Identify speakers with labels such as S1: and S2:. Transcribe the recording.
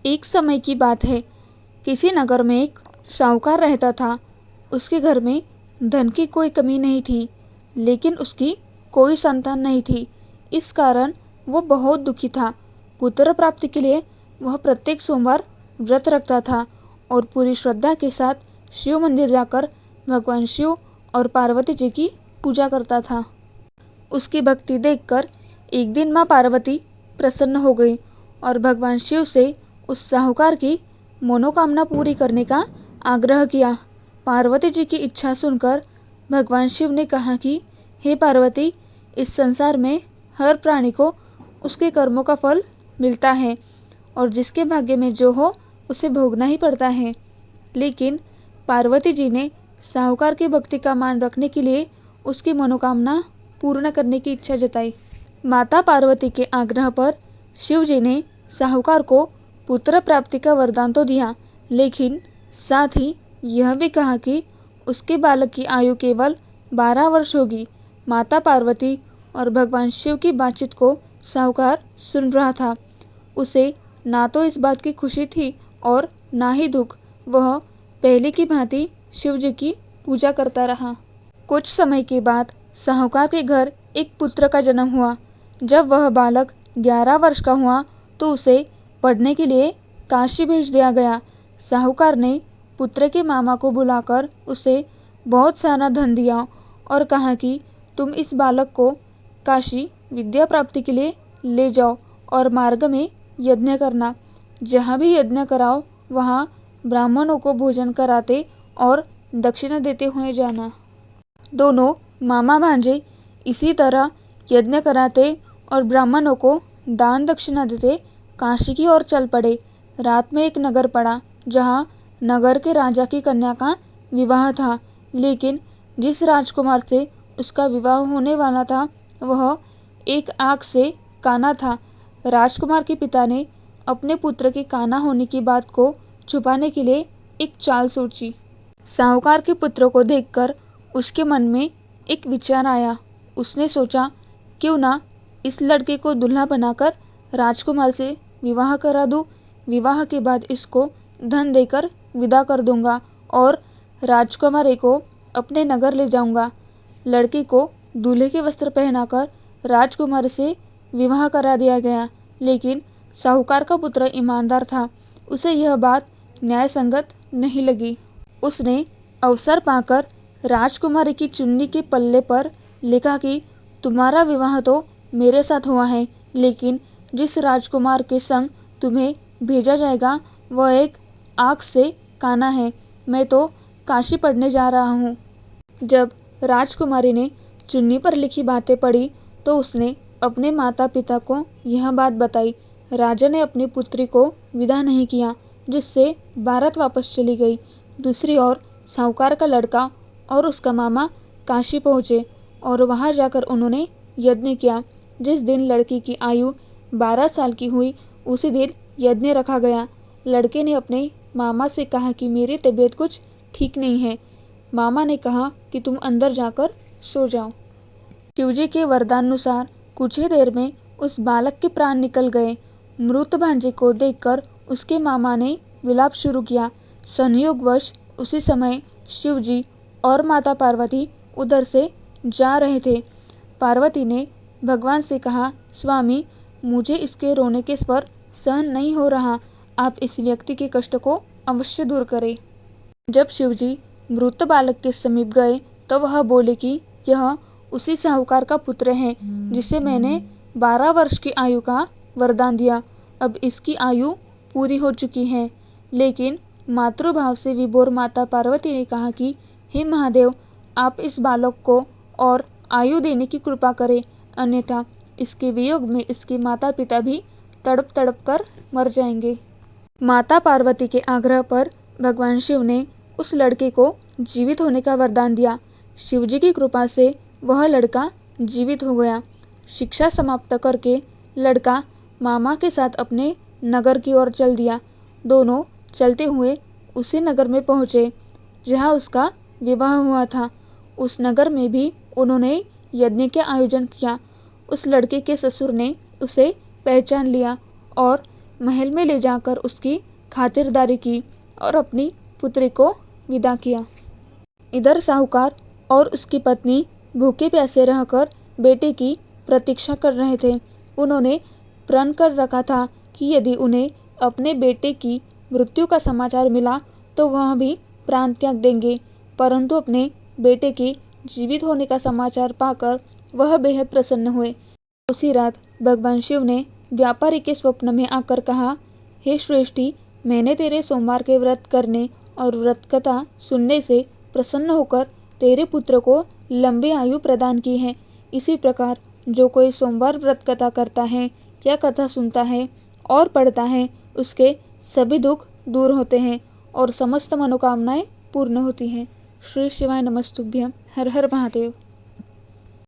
S1: एक समय की बात है। किसी नगर में एक साहूकार रहता था। उसके घर में धन की कोई कमी नहीं थी, लेकिन उसकी कोई संतान नहीं थी। इस कारण वो बहुत दुखी था। पुत्र प्राप्ति के लिए वह प्रत्येक सोमवार व्रत रखता था और पूरी श्रद्धा के साथ शिव मंदिर जाकर भगवान शिव और पार्वती जी की पूजा करता था। उसकी भक्ति देखकर एक दिन माँ पार्वती प्रसन्न हो गई और भगवान शिव से उस साहूकार की मनोकामना पूरी करने का आग्रह किया। पार्वती जी की इच्छा सुनकर भगवान शिव ने कहा कि हे पार्वती, इस संसार में हर प्राणी को उसके कर्मों का फल मिलता है और जिसके भाग्य में जो हो उसे भोगना ही पड़ता है। लेकिन पार्वती जी ने साहूकार की भक्ति का मान रखने के लिए उसकी मनोकामना पूर्ण करने की इच्छा जताई। माता पार्वती के आग्रह पर शिव जी ने साहूकार को पुत्र प्राप्ति का वरदान तो दिया, लेकिन साथ ही यह भी कहा कि उसके बालक की आयु केवल 12 वर्ष होगी। माता पार्वती और भगवान शिव की बातचीत को साहूकार सुन रहा था। उसे ना तो इस बात की खुशी थी और ना ही दुख। वह पहले की भांति शिव जी की पूजा करता रहा। कुछ समय के बाद साहूकार के घर एक पुत्र का जन्म हुआ। जब वह बालक 11 वर्ष का हुआ तो उसे पढ़ने के लिए काशी भेज दिया गया। साहूकार ने पुत्र के मामा को बुलाकर उसे बहुत सारा धन दिया और कहा कि तुम इस बालक को काशी विद्या प्राप्ति के लिए ले जाओ और मार्ग में यज्ञ करना। जहाँ भी यज्ञ कराओ वहाँ ब्राह्मणों को भोजन कराते और दक्षिणा देते हुए जाना। दोनों मामा भांजे इसी तरह यज्ञ कराते और ब्राह्मणों को दान दक्षिणा देते काशी की ओर चल पड़े। रात में एक नगर पड़ा जहाँ नगर के राजा की कन्या का विवाह था, लेकिन जिस राजकुमार से उसका विवाह होने वाला था वह एक आँख से काना था। राजकुमार के पिता ने अपने पुत्र के काना होने की बात को छुपाने के लिए एक चाल सोची। साहूकार के पुत्र को देखकर उसके मन में एक विचार आया। उसने सोचा, क्यों ना इस लड़के को दूल्हा बनाकर राजकुमार से विवाह करा दूं। विवाह के बाद इसको धन देकर विदा कर दूंगा और राजकुमारी को अपने नगर ले जाऊंगा। लड़के को दूल्हे के वस्त्र पहनाकर राजकुमारी से विवाह करा दिया गया, लेकिन साहूकार का पुत्र ईमानदार था। उसे यह बात न्याय संगत नहीं लगी। उसने अवसर पाकर राजकुमारी की चुन्नी के पल्ले पर लिखा कि तुम्हारा विवाह तो मेरे साथ हुआ है, लेकिन जिस राजकुमार के संग तुम्हें भेजा जाएगा वह एक आँख से काना है। मैं तो काशी पढ़ने जा रहा हूँ। जब राजकुमारी ने चुन्नी पर लिखी बातें पढ़ी तो उसने अपने माता पिता को यह बात बताई। राजा ने अपनी पुत्री को विदा नहीं किया, जिससे भारत वापस चली गई। दूसरी ओर साहूकार का लड़का और उसका मामा काशी पहुँचे और वहाँ जाकर उन्होंने यज्ञ किया। जिस दिन लड़की की आयु 12 साल की हुई उसी दिन यज्ञ रखा गया। लड़के ने अपने मामा से कहा कि मेरी तबीयत कुछ ठीक नहीं है। मामा ने कहा कि तुम अंदर जाकर सो जाओ। शिवजी के वरदानुसार कुछ ही देर में उस बालक के प्राण निकल गए। मृत भांजे को देखकर उसके मामा ने विलाप शुरू किया। संयोगवश उसी समय शिवजी और माता पार्वती उधर से जा रहे थे। पार्वती ने भगवान से कहा, स्वामी, मुझे इसके रोने के स्वर सहन नहीं हो रहा। आप इस व्यक्ति के कष्ट को अवश्य दूर करें। जब शिवजी मृत बालक के समीप गए तो वह बोले कि यह उसी साहूकार का पुत्र है जिसे मैंने 12 वर्ष की आयु का वरदान दिया। अब इसकी आयु पूरी हो चुकी है। लेकिन मातृभाव से विभोर माता पार्वती ने कहा कि हे महादेव, आप इस बालक को और आयु देने की कृपा करें, अन्यथा इसके वियोग में इसके माता पिता भी तड़प तड़प कर मर जाएंगे। माता पार्वती के आग्रह पर भगवान शिव ने उस लड़के को जीवित होने का वरदान दिया। शिवजी की कृपा से वह लड़का जीवित हो गया। शिक्षा समाप्त करके लड़का मामा के साथ अपने नगर की ओर चल दिया। दोनों चलते हुए उसी नगर में पहुँचे जहाँ उसका विवाह हुआ था। उस नगर में भी उन्होंने यज्ञ का आयोजन किया। उस लड़के के ससुर ने उसे पहचान लिया और महल में ले जाकर उसकी खातिरदारी की और अपनी पुत्री को विदा किया। इधर साहूकार और उसकी पत्नी भूखे प्यासे रहकर बेटे की प्रतीक्षा कर रहे थे। उन्होंने प्रण कर रखा था कि यदि उन्हें अपने बेटे की मृत्यु का समाचार मिला तो वह भी प्राण त्याग देंगे, परंतु अपने बेटे के जीवित होने का समाचार पाकर वह बेहद प्रसन्न हुए। उसी रात भगवान शिव ने व्यापारी के स्वप्न में आकर कहा, हे श्रेष्ठी, मैंने तेरे सोमवार के व्रत करने और व्रत कथा सुनने से प्रसन्न होकर तेरे पुत्र को लंबी आयु प्रदान की है। इसी प्रकार जो कोई सोमवार व्रत कथा करता है या कथा सुनता है और पढ़ता है, उसके सभी दुख दूर होते हैं और समस्त मनोकामनाएं पूर्ण होती हैं। श्री शिवाय नमस्तुभ्यं। हर हर महादेव।